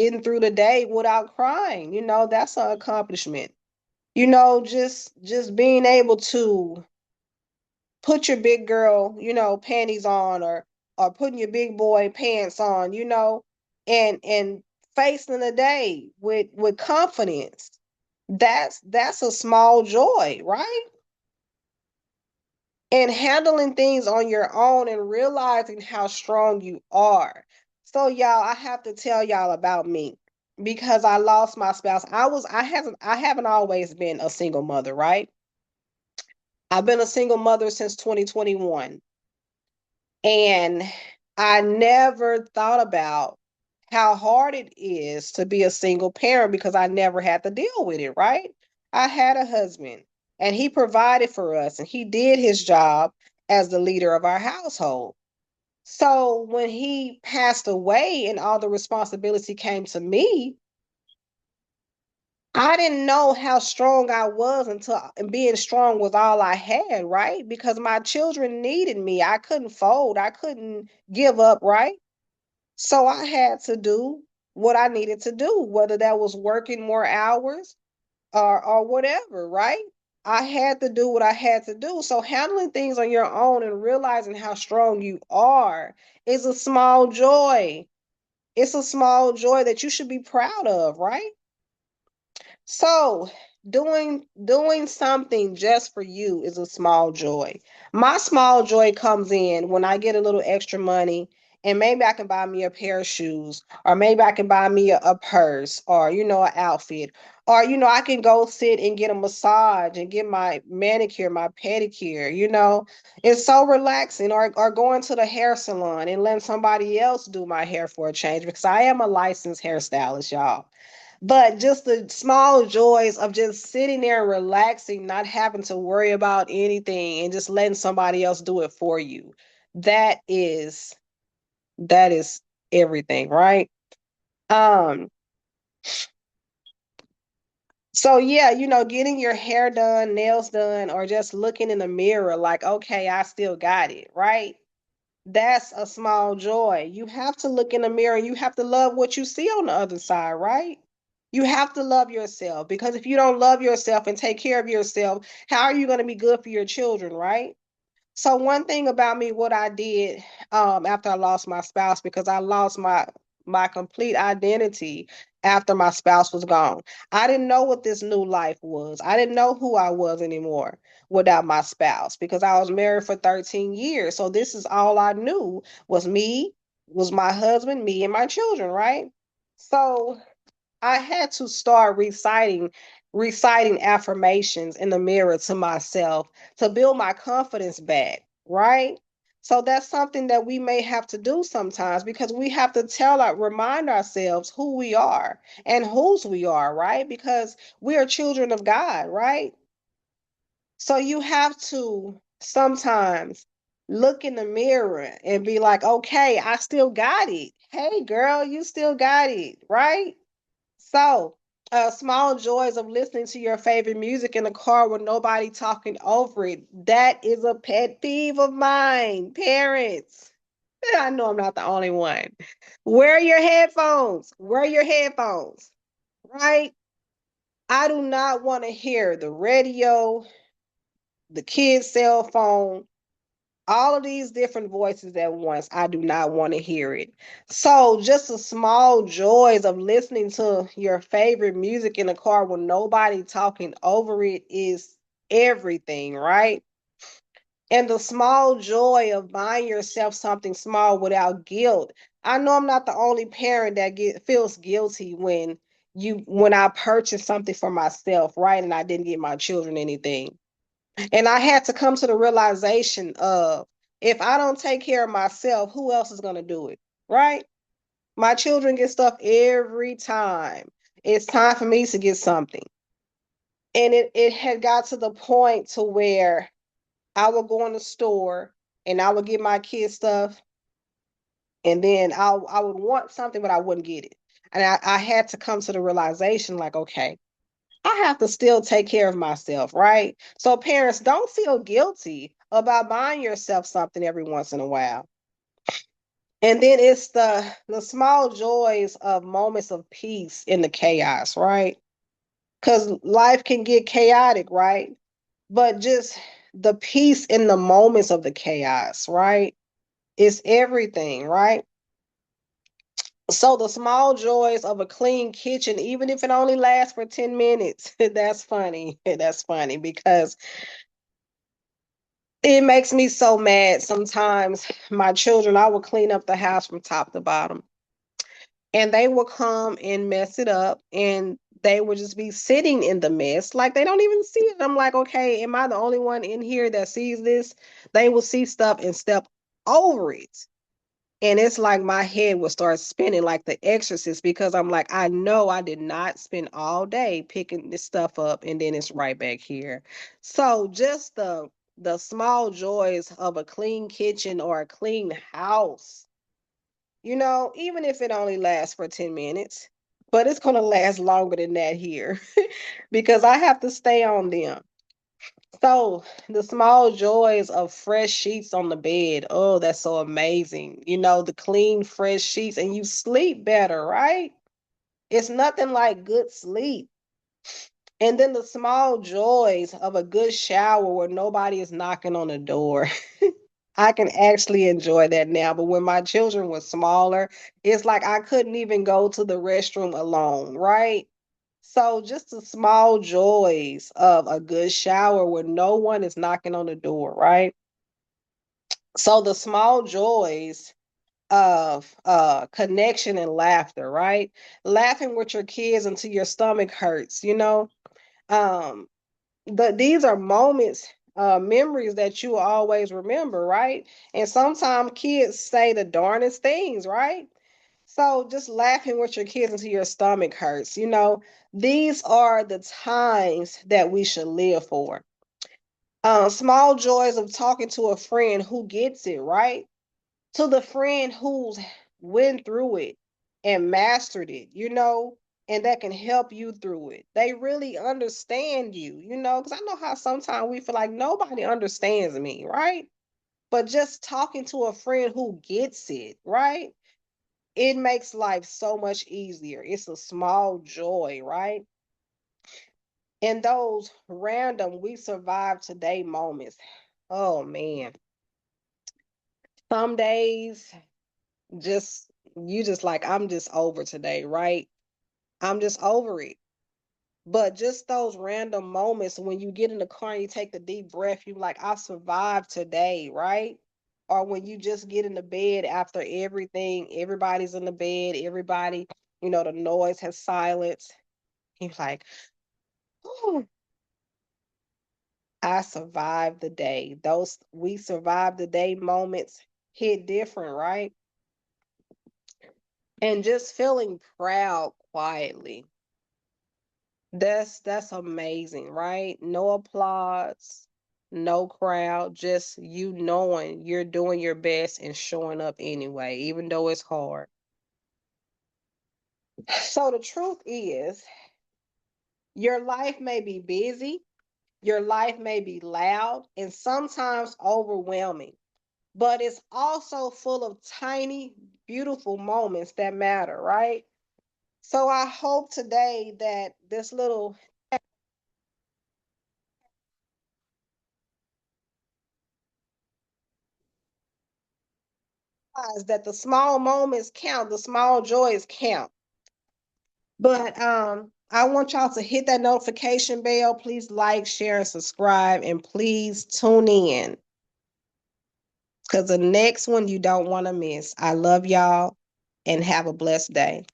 getting through the day without crying. That's an accomplishment. Just being able to put your big girl, panties on, or putting your big boy pants on, and facing the day with confidence. That's a small joy, right? And handling things on your own and realizing how strong you are. So y'all, I have to tell y'all about me because I lost my spouse. I haven't always been a single mother, right? I've been a single mother since 2021. And I never thought about how hard it is to be a single parent because I never had to deal with it, right? I had a husband and he provided for us and he did his job as the leader of our household. So when he passed away and all the responsibility came to me, I didn't know how strong I was until and being strong was all I had, right? Because my children needed me. I couldn't fold. I couldn't give up, right? So I had to do what I needed to do, whether that was working more hours or whatever, right? I had to do what I had to do. So handling things on your own and realizing how strong you are is a small joy. It's a small joy that you should be proud of, right? So doing something just for you is a small joy. My small joy comes in when I get a little extra money and maybe I can buy me a pair of shoes or maybe I can buy me a purse or an outfit or I can go sit and get a massage and get my manicure, my pedicure, It's so relaxing or going to the hair salon and letting somebody else do my hair for a change because I am a licensed hairstylist, y'all. But just the small joys of just sitting there and relaxing, not having to worry about anything and just letting somebody else do it for you. That is that is everything, right? Um so yeah, getting your hair done, nails done, or just looking in the mirror like, okay, I still got it, right? That's a small joy. You have to look in the mirror and you have to love what you see on the other side, right? You have to love yourself because if you don't love yourself and take care of yourself, how are you going to be good for your children, right? So one thing about me, what I did after I lost my spouse, because I lost my complete identity after my spouse was gone. I didn't know what this new life was. I didn't know who I was anymore without my spouse because I was married for 13 years. So this is all I knew was me, was my husband, me and my children, right? So I had to start reciting affirmations in the mirror to myself to build my confidence back, right? So that's something that we may have to do sometimes because we have to remind ourselves who we are and whose we are, right? Because we are children of God, right? So you have to sometimes look in the mirror and be like, okay, I still got it. Hey, girl, you still got it, right? So, small joys of listening to your favorite music in the car with nobody talking over it. That is a pet peeve of mine. Parents, I know I'm not the only one. Wear your headphones. Wear your headphones, right? I do not want to hear the radio, the kid's cell phone, all of these different voices at once. I do not want to hear it. So, just the small joys of listening to your favorite music in the car with nobody talking over it is everything, right? And the small joy of buying yourself something small without guilt. I know I'm not the only parent that feels guilty when I purchase something for myself, right? And I didn't get my children anything. And I had to come to the realization of if I don't take care of myself, who else is going to do it? Right? My children get stuff every time. It's time for me to get something. And it had got to the point to where I would go in the store and I would get my kids stuff and then I would want something, but I wouldn't get it. And I had to come to the realization like, okay, I have to still take care of myself, right? So parents, don't feel guilty about buying yourself something every once in a while. And then it's the small joys of moments of peace in the chaos, right? Because life can get chaotic, right? But just the peace in the moments of the chaos, right? It's everything, right? So the small joys of a clean kitchen, even if it only lasts for 10 minutes, that's funny. That's funny because it makes me so mad sometimes. My children, I will clean up the house from top to bottom, and they will come and mess it up, and they will just be sitting in the mess like they don't even see it. I'm like, okay, am I the only one in here that sees this? They will see stuff and step over it. And it's like my head will start spinning like the exorcist because I'm like, I know I did not spend all day picking this stuff up and then it's right back here. So just the small joys of a clean kitchen or a clean house, even if it only lasts for 10 minutes, but it's going to last longer than that here because I have to stay on them. So the small joys of fresh sheets on the bed. Oh, that's so amazing. The clean, fresh sheets, and you sleep better, right? It's nothing like good sleep. And then the small joys of a good shower where nobody is knocking on the door. I can actually enjoy that now. But when my children were smaller, it's like I couldn't even go to the restroom alone, right? So just the small joys of a good shower where no one is knocking on the door, right? So the small joys of connection and laughter, right? Laughing with your kids until your stomach hurts. Um these are moments, memories that you will always remember, right? And sometimes kids say the darndest things, right? So just laughing with your kids until your stomach hurts. These are the times that we should live for. Small joys of talking to a friend who gets it, right? To the friend who's went through it and mastered it, and that can help you through it. They really understand you, because I know how sometimes we feel like nobody understands me, right? But just talking to a friend who gets it, right? It makes life so much easier. It's a small joy, right? And those random we survive today moments. Oh man. Some days just you just like, I'm just over today, right? I'm just over it. But just those random moments when you get in the car and you take the deep breath, you like, I survived today, right? Or when you just get in the bed after everybody's in the bed, everybody, the noise has silenced. You're like, oh, I survived the day. Those we survived the day moments hit different, right? And just feeling proud quietly. That's amazing, right? No applause, no crowd, just you knowing you're doing your best and showing up anyway, even though it's hard. So the truth is, your life may be busy, your life may be loud, and sometimes overwhelming, but it's also full of tiny, beautiful moments that matter, right? So I hope today that this little that the small moments count, the small joys count. But I want y'all to hit that notification bell. Please like, share, and subscribe, and please tune in because the next one you don't want to miss. I love y'all and have a blessed day.